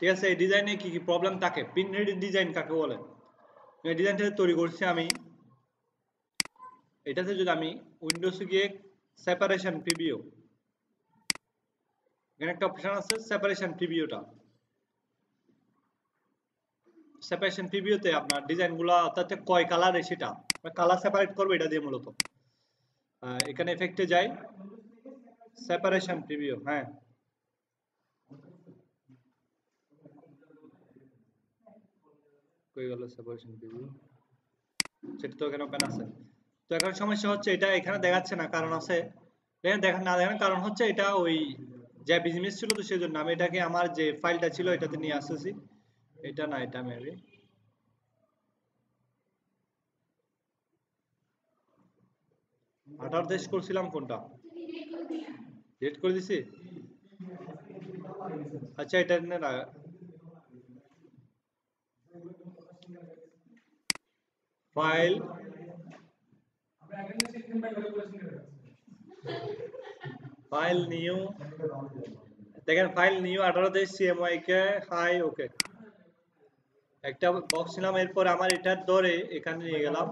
ঠিক আছে। এই ডিজাইনে কি কি প্রবলেম থাকে, পিন রেডি ডিজাইন কাকে বলে? এই ডিজাইনটা তৈরি করছি আমি। এটাতে যদি আমি উইন্ডোজে গিয়ে সেপারেশন প্রিভিউ, এখানে একটা অপশন আছে সেপারেশন প্রিভিউটা, সেপারেশন প্রিভিউতে আপনার ডিজাইনগুলো তাতে কয় কালারে সেটা কালার সেপারেট করবে এটা দিয়ে মূলত। এখানে এফেক্টে যাই, সেপারেশন প্রিভিউ, হ্যাঁ কই গেল সেপারেশন প্রিভিউ, সেটা তো এখানে ওপেন আছে। তো এখন সমস্যা হচ্ছে এটা এখানে দেখাচ্ছে না, কারণ আছে দেখেন না, দেখেন কারণ হচ্ছে এটা ওই যে বিজনেস ছিল, তো সেই জন্য আমি এটাকে আমার যে ফাইলটা ছিল এটাতে নিয়ে আসতেছি। এটা না, এটা মেবি আঠার দেশ করছিলাম কোনটা, ডিলিট করে দিছি। আচ্ছা এটা না, ফাইল ফাইল নিউ, দেখেন ফাইল নিউ 18 দেশ সিএমওয়াই কে হাই, ওকে একটা বক্স ছিলাম, এরপর আমার এটা ধরে এখানে নিয়ে গেলাম,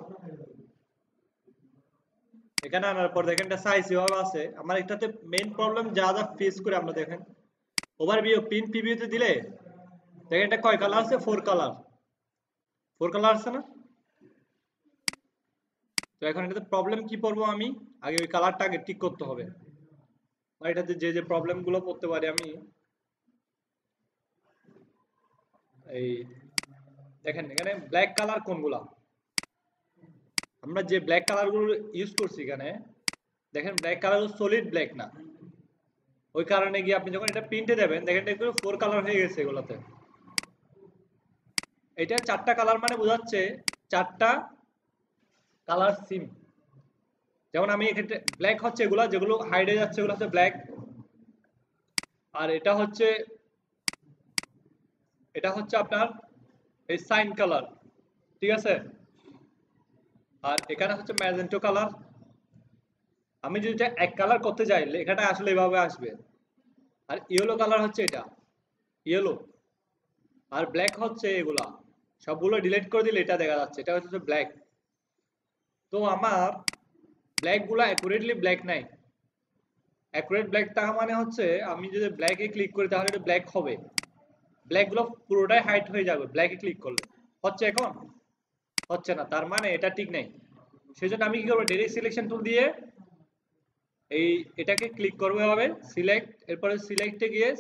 এখানে আনার পর দেখেন এটা সাইজ এভাবে আছে। আমার এটাতে মেইন প্রবলেম যা যা ফেস করে আমরা দেখেন ওভারভিউ পিন প্রিভিউতে দিলে দেখেন এটা কয় কালার আছে, 4 কালার, 4 কালার আছে না। তো এখন এটাতে প্রবলেম কি পড়বো আমি, আগে ওই কালারটা আগে ঠিক করতে হবে। আর এটাতে যে যে প্রবলেম গুলো করতে পারি আমি, এই দেখেন এখানে ব্ল্যাক কালার কোনগুলা, আমরা যে ব্ল্যাক কালার গুলো ইউজ করছি এখানে দেখেন ব্ল্যাক কালার সলিড ব্ল্যাক না, ওই কারণে গিয়ে আপনি যখন এটা প্রিন্টে দেবেন দেখেন এটা 4 কালার হয়ে গেছে এগুলোতে। এটা 4টা কালার মানে বোঝাচ্ছে 4টা কালার সিম। যেমন আমি এক্ষেত্রে ব্ল্যাক হচ্ছে এগুলা যেগুলো হাইড হয়ে যাচ্ছে এগুলো হচ্ছে ব্ল্যাক, আর এটা হচ্ছে আপনার এই সাইন কালার, ঠিক আছে। আর এখানে হচ্ছে ম্যাজেন্টো কালার। আমি যদি এটা এক কালার করতে যাই লেখাটা আসলে এভাবে আসবে। আর ইয়েলো কালার হচ্ছে এটা, ইয়েলো। আর ব্ল্যাক হচ্ছে এগুলা, সবগুলো ডিলিট করে দিলে এটা দেখা যাচ্ছে, এটা হচ্ছে ব্ল্যাক। তো আমার ব্ল্যাক গুলা অ্যাকুরেটলি ব্ল্যাক নাই। অ্যাকুরেট ব্ল্যাক থাকা মানে হচ্ছে আমি যদি ব্ল্যাকে ক্লিক করি তাহলে এটা ব্ল্যাক হবে, ব্ল্যাক গুলো পুরোটাই হাইড হয়ে যাবে ব্ল্যাকে ক্লিক করলে। হচ্ছে এখন হচ্ছে না, তার মানে এটা ঠিক নেই। সেজন্য আমি কি করবো, ডাইরেক্ট সিলেকশন টুল দিয়ে এই এটাকে ক্লিক করবো এভাবে সিলেক্ট, এরপরে সিলেক্টে গিয়ে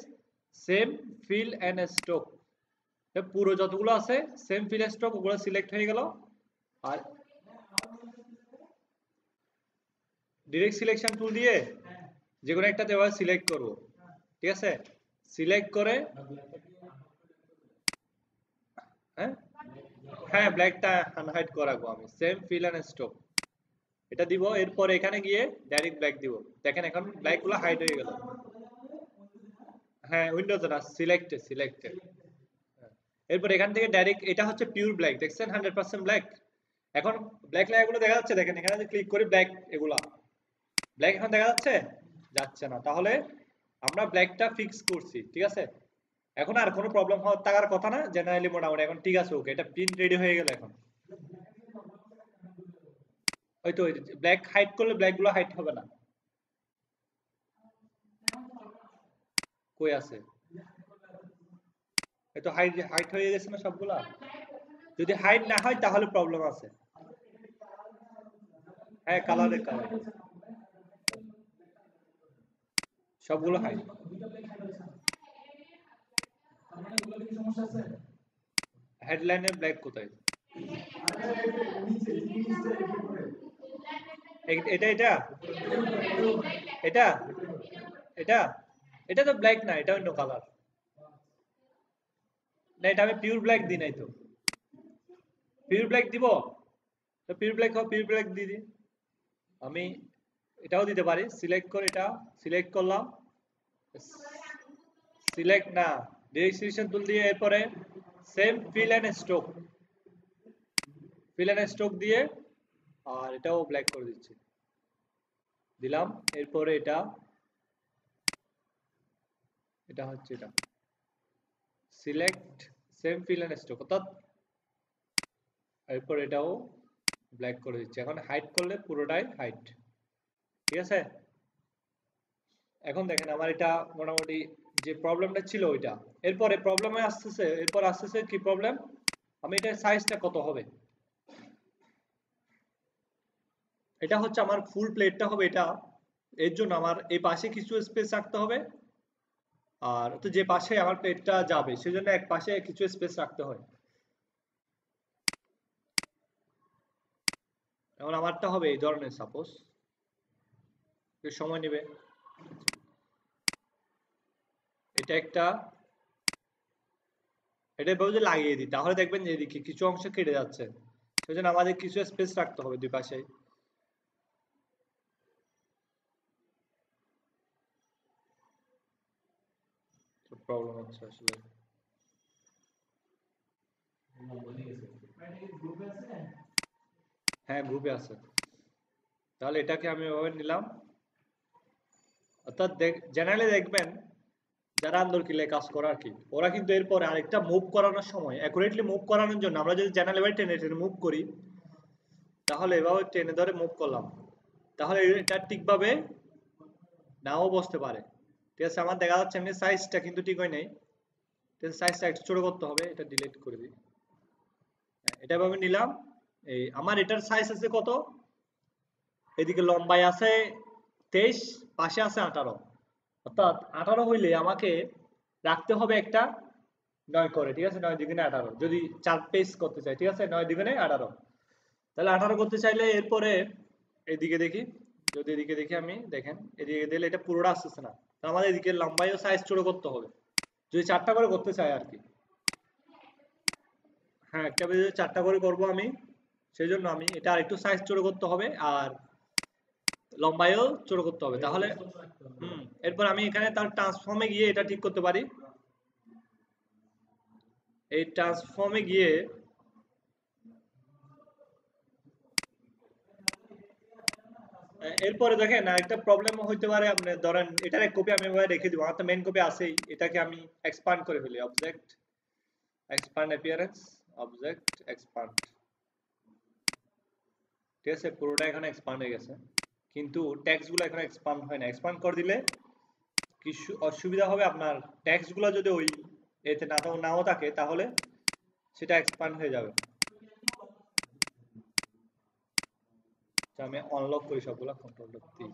সেম ফিল এন্ড স্ট্রোক, পুরো যতগুলো আছে সেম ফিল স্ট্রোক ওগুলো সিলেক্ট হয়ে গেল। আর ডাইরেক্ট সিলেকশন টুল দিয়ে যে কোনো একটাতে এভাবে সিলেক্ট করব, ঠিক আছে। সিলেক্ট করে হ্যাঁ হ্যাঁ ব্ল্যাকটা আনহাইড করে রাখবো আমি, সেম ফিল এন্ড স্ট্রোক এটা দিব। এরপর এখানে গিয়ে ডাইরেক্ট ব্ল্যাক দিব, দেখেন এখন ব্ল্যাক গুলো হাইড হয়ে গেল। হ্যাঁ উইন্ডোজে না, সিলেক্টে। এরপর এখান থেকে ডাইরেক্ট এটা হচ্ছে পিওর ব্ল্যাক, দেখছেন 100% ব্ল্যাক। এখন ব্ল্যাক লেয়ারগুলো দেখা যাচ্ছে, দেখেন এখানে যদি ক্লিক করি ব্ল্যাক, এগুলা ব্ল্যাক এখন দেখা যাচ্ছে, যাচ্ছে না। তাহলে আমরা ব্ল্যাকটা ফিক্স করছি, ঠিক আছে। এখন আর কোনো প্রবলেম হওয়ার থাকার কথা না, জেনারেলি মোটামুটি এখন ঠিক আছে, ওকে এটা প্রিন্ট রেডি হয়ে গেল এখন। ওই তো ব্ল্যাক হাইড করলে ব্ল্যাক গুলো হাইড হবে না, কই আছে, এই তো হাইড হাইড হয়ে গেছে না সবগুলা। যদি হাইড না হয় তাহলে প্রবলেম আছে। হ্যাঁ কালারের কালার সবগুলো হাইড। হেডলাইনের ব্ল্যাক কোথায়, এটা এটা এটা এটা এটা তো ব্ল্যাক না, এটা অন্য কালার না, এটা আমি পিওর ব্ল্যাক দিই নাই তো। পিওর ব্ল্যাক দিব, তো পিওর ব্ল্যাক হোক, পিওর ব্ল্যাক দিয়ে দিই আমি। এটাও দিতে পারি, সিলেক্ট করে এটা সিলেক্ট করলাম, সিলেক্ট না ডিরেক্ট সিলেকশন টুল দিয়ে এরপরে সেম ফিল এন্ড স্ট্রোক দিয়ে আর এটাও ব্ল্যাক করে দিচ্ছি, দিলাম। এরপরে এটা এটা হচ্ছে এটা select same fill and stroke, অর্থাৎ এরপর এটাও ব্ল্যাক করে দিচ্ছি। এখন হাইড করলে পুরোটাই হাইড, ঠিক আছে। এখন দেখেন আমার এটা মোটামুটি যে প্রবলেমটা ছিল ওইটা, এরপরে প্রবলেমে আসতেছে, এরপর আসতেছে কি প্রবলেম, আমি এটা সাইজটা কত হবে। এটা হচ্ছে আমার ফুল প্লেটটা হবে এটা, এর জন্য আমার এই পাশে কিছু স্পেস রাখতে হবে, আর তো যে পাশে আমার প্লেটটা যাবে সেজন্য এক পাশে কিছু স্পেস রাখতে হয়। এখন আমারটা হবে এই ধরনের, সাপোজ সময় নেবে। এটা একটা, এটা যদি লাগিয়ে দিই তাহলে দেখবেন যে এদিকে কিছু অংশ কেটে যাচ্ছে, সেজন্য আমাদের কিছু স্পেস রাখতে হবে দুই পাশে। প্রবলেম হচ্ছে আসলে। হ্যাঁ গ্রুপে আছে, তাহলে এটাকে আমি ওভাবে নিলাম। অর্থাৎ জেনারেলি দেখবেন যারা আন্দোলন কাজ করে আর কি, ওরা কিন্তু এরপরে আরেকটা মুভ করানোর সময় অ্যাকুরেটলি মুভ করানোর জন্য আমরা যদি জেনারেল এবার টেনে টেনে মুভ করি, তাহলে এভাবে টেনে ধরে মুভ করলাম, তাহলে এটা ঠিকভাবে নাও বসতে পারে। ঠিক আছে, আমার দেখা যাচ্ছে এমনি সাইজটা কিন্তু ঠিক হয় নাই, সাইজটা একটু ছোট করতে হবে, এটা ডিলিট করে দিই। এটা ভাবে নিলাম, এই আমার এটার সাইজ আছে কত, এদিকে লম্বায় আছে 23, পাশে আছে 18, অর্থাৎ 18 হইলে আমাকে রাখতে হবে একটা 9 করে, ঠিক আছে, 9 দ্বিগুণে 18, যদি 4 পেজ করতে চাই, ঠিক আছে, 9 দ্বিগুণে 18, তাহলে 18 করতে চাইলে এরপরে এদিকে দেখি, যদি এদিকে দেখি আমি, দেখেন এদিকে দিলে এটা পুরোটা আসতেছে না, তাহলে আমাদের এদিকে লম্বাইও সাইজ ছোট করতে হবে, যদি 4টা করে করতে চাই আর কি। হ্যাঁ একটা পেজে 4টা করে করব আমি, সেই জন্য আমি এটা আরেকটু সাইজ ছোট করতে হবে, আর লম্বায়ও ছোট করতে হবে, তাহলে এরপর আমি এখানে তার ট্রান্সফর্মে গিয়ে এটা ঠিক করতে পারি। এই ট্রান্সফর্মে গিয়ে এরপরে দেখেন আরেকটা প্রবলেম হইতে পারে, আপনি ধরেন এটার এক কপি আমি এভাবে রেখে দিব, আমার তো মেইন কপি আছেই, এটাকে আমি এক্সপান্ড করে ফেলি, object expand appearance, object expand, ঠিক আছে, পুরোটা এখানে এক্সপান্ড হয়ে গেছে, কিন্তু টেক্সট গুলো এখানে এক্সপান্ড হয় না। এক্সপান্ড করে দিলে কিছু অসুবিধা হবে, আপনার টেক্সট গুলো যদি ওই এতে নাও থাকে তাহলে সেটা এক্সপান্ড হয়ে যাবে। তো আমি আনলক করি সবগুলা, কন্ট্রোল দিই।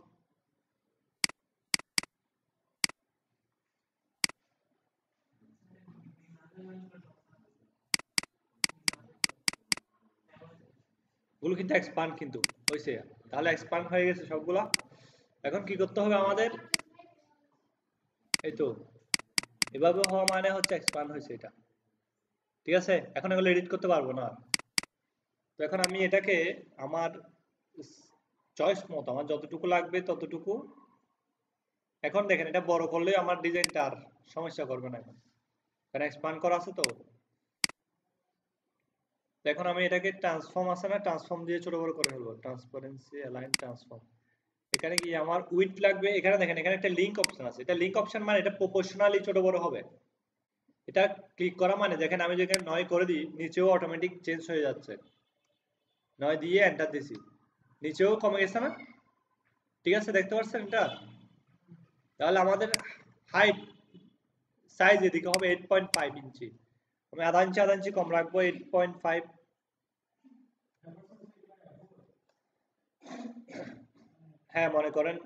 গুলো কিন্তু এক্সপান্ড কিন্তু হয়েছে, তাহলে এক্সপান্ড হয়ে গেছে সবগুলা। এখন কি করতে হবে আমাদের, এই তো এভাবে হওয়া মানে হচ্ছে এক্সপান্ড হয়েছে এটা, ঠিক আছে। এখন এগুলো এডিট করতে পারবো না, তো এখন আমি এটাকে আমার চয়েস মতো আমার যতটুকু লাগবে ততটুকু, এখন দেখেন এটা বড় করলে আমার ডিজাইনটা আর সমস্যা করবে না, এখন কারণ এক্সপান্ড করা আছে তো। এখন আমি এটাকে ট্রান্সফর্ম আছে না, ট্রান্সফর্ম দিয়ে ছোট বড় করে ফেলবো, ট্রান্সপারেন্সি অ্যালাইন ট্রান্সফর্ম। এখানে কি আমার উইডথ লাগবে, এখানে দেখেন এখানে একটা লিংক অপশন আছে, এটা লিংক অপশন মানে এটা প্রপোর্শনালি ছোট বড় হবে। এটা ক্লিক করা মানে দেখেন আমি যেখানে 9 করে দিই নিচেও অটোমেটিক চেঞ্জ হয়ে যাচ্ছে, 9 দিয়ে এন্টার দিছি, নিচেও কমে গেছে না, ঠিক আছে, দেখতে পাচ্ছেন এটা। তাহলে আমাদের হাইট সাইজ এদিকে হবে 8.5 ইঞ্চি, আমি আধা ইঞ্চি কম রাখবো, 8.5। হ্যাঁ মনে করেন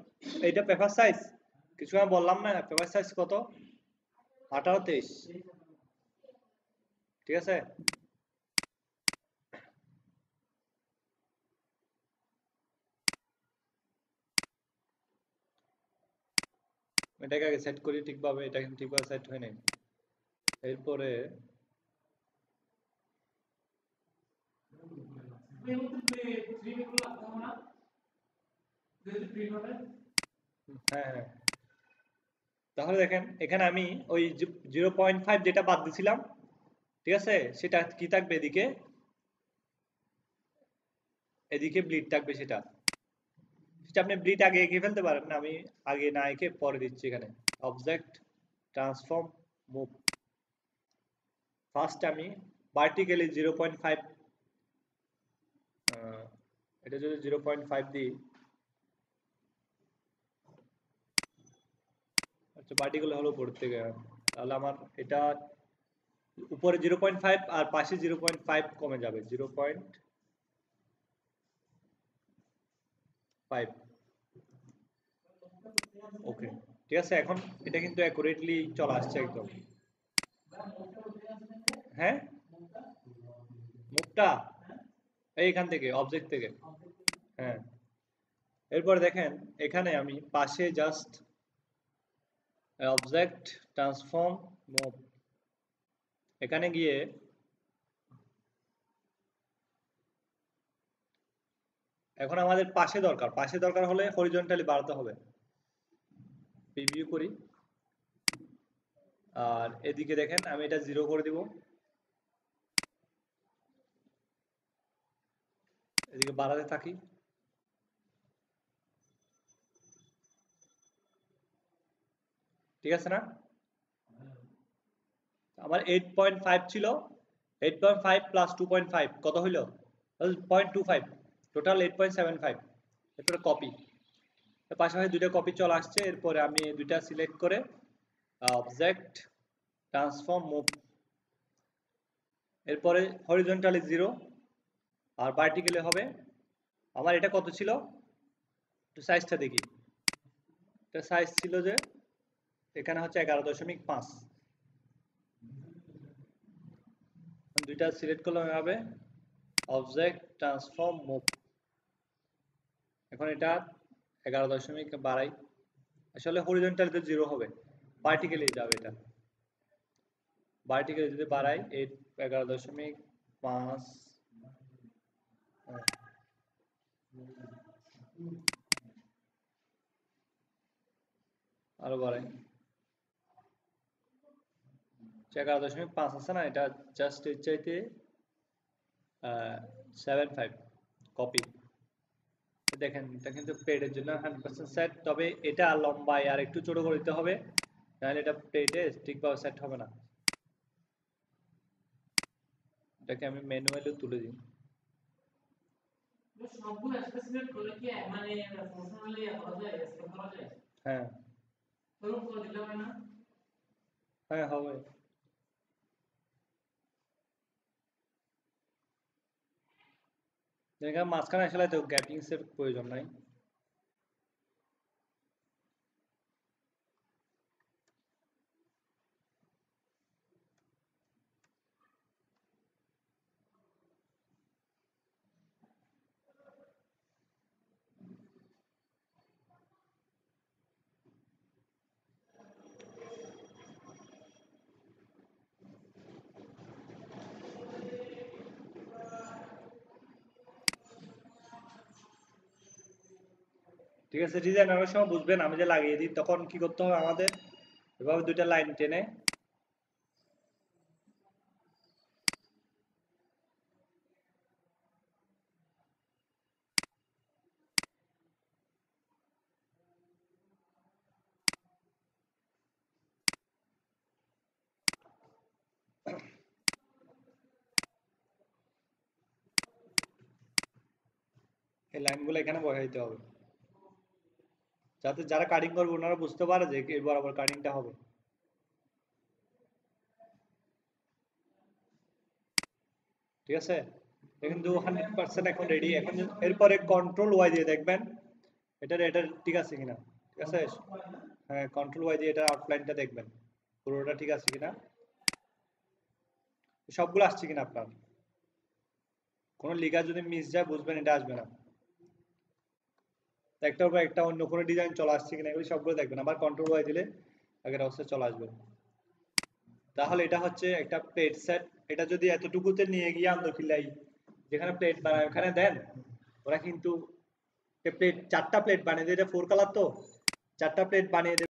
এইটা পেপার সাইজ, কিছু আমি বললাম না, পেপার সাইজ কত, 18-23, ঠিক আছে। এটাকে আগে সেট করি ঠিকভাবে, এটা কিন্তু ঠিকভাবে সেট হয় নাই। এরপরে হ্যাঁ হ্যাঁ, তাহলে দেখেন এখানে আমি ওই 0.5 যেটা বাদ দিছিলাম, ঠিক আছে, সেটা কি থাকবে এদিকে, এদিকে ব্লিড থাকবে, সেটা সেটা আপনি ব্লিড আগে এঁকে ফেলতে পারেন না, আমি আগে না এঁকে পরে দিচ্ছি এখানে, অবজেক্ট ট্রান্সফর্ম মুভ, ফার্স্ট আমি ভার্টিক্যালি 0.5 এটা যদি 0.5 দিই, আচ্ছা ভার্টিক্যাল হলো উপর থেকে, তাহলে আমার এটা উপরে 0.5 আর পাশে 0.5 কমে যাবে 0.5। ওকে, ঠিক আছে। এখন এটা কিন্তু অ্যাকুরেটলি চলে আসছে একদম। হ্যাঁ, মুখটা এইখান থেকে অবজেক্ট থেকে। হ্যাঁ, এরপর দেখেন এখানে আমি পাশে জাস্ট অবজেক্ট ট্রান্সফর্ম মুভ, এখানে গিয়ে এখন আমাদের পাশে দরকার, পাশে দরকার হলে হরিজন্টালি বাড়াতে হবে। প্রিভিউ করি, আর এদিকে দেখেন আমি এটা 0 করে দিব, এদিকে বাড়াতে থাকি। ঠিক আছে না? আমার 8.5 ছিল, 8.5 প্লাস 2.5 কত হইল? 0.25, টোটাল 8.75। এরপরে কপি, পাশাপাশি দুইটা কপি চলে আসছে। এরপরে আমি দুইটা সিলেক্ট করে অবজেক্ট ট্রান্সফর্ম মুভ, এরপরে হরিজন্টালি 0 আর ভার্টিক্যালি হবে। আমার এটা কত ছিল, একটু সাইজটা দেখি। এটা সাইজ ছিল যে এখানে হচ্ছে 11.5। দুইটা সিলেক্ট করলাম এভাবে, অবজেক্ট ট্রান্সফর্ম মুভ। এখন এটা 11 বাড়াই, আসলে হরিজন্টালিতে 0 হবে, ভার্টিক্যালি যাবে এটা। ভার্টিক্যালি যদি বাড়াই 11.5, আরো বাড়াই 11.5 আছে না, এটা জাস্ট এর চাইতে 7.5 কপি। দেখেন এটা কিন্তু প্লেটের জন্য 100% সেট, তবে এটা লম্বায় আর একটু ছোট করে দিতে হবে, নাহলে এটা প্লেটে ঠিকভাবে সেট হবে না। এটাকে আমি ম্যানুয়ালি তুলে দিই। হ্যাঁ হ্যাঁ হবে। এখানে মাঝখানে আসলে তো গ্যাপিংস এর প্রয়োজন নাই। ঠিক আছে, ডিজাইনারের সময় বুঝবেন, আমি যে লাগিয়ে দিই তখন কি করতে হবে আমাদের, এভাবে দুইটা লাইন টেনে এই লাইনগুলো এখানে বসাই দিতে হবে, যাতে যারা কাটিং করবে ওনারা বুঝতে পারে যে এই বরাবর কাটিংটা হবে। ঠিক আছে, এটা কিন্তু 100% এখন রেডি। এখন এরপরে কন্ট্রোল ওয়াই দিয়ে দেখবেন এটা ঠিক আছে কিনা। ঠিক আছে, হ্যাঁ কন্ট্রোল ওয়াই দিয়ে এটা আউটলাইনটা দেখবেন পুরোটা ঠিক আছে কিনা, সবগুলো আসছে কিনা। আপনার কোনো লিগা যদি মিস যায় বুঝবেন এটা আসবে না, একটার পর একটা অন্য কোনো ডিজাইন চলে আসছে কিনা এগুলো সবগুলো দেখবেন। আবার কন্ট্রোল ওয়াই দিলে আগের অবস্থায় চলে আসবে। তাহলে এটা হচ্ছে একটা প্লেট সেট। এটা যদি এতটুকুতে নিয়ে গিয়ে আন্দরকিল্লাই যেখানে প্লেট বানায় ওখানে দেন, ওরা কিন্তু প্লেট 4টা প্লেট বানিয়ে দেয়, এটা 4 কালার তো 4টা প্লেট বানিয়ে দেবে।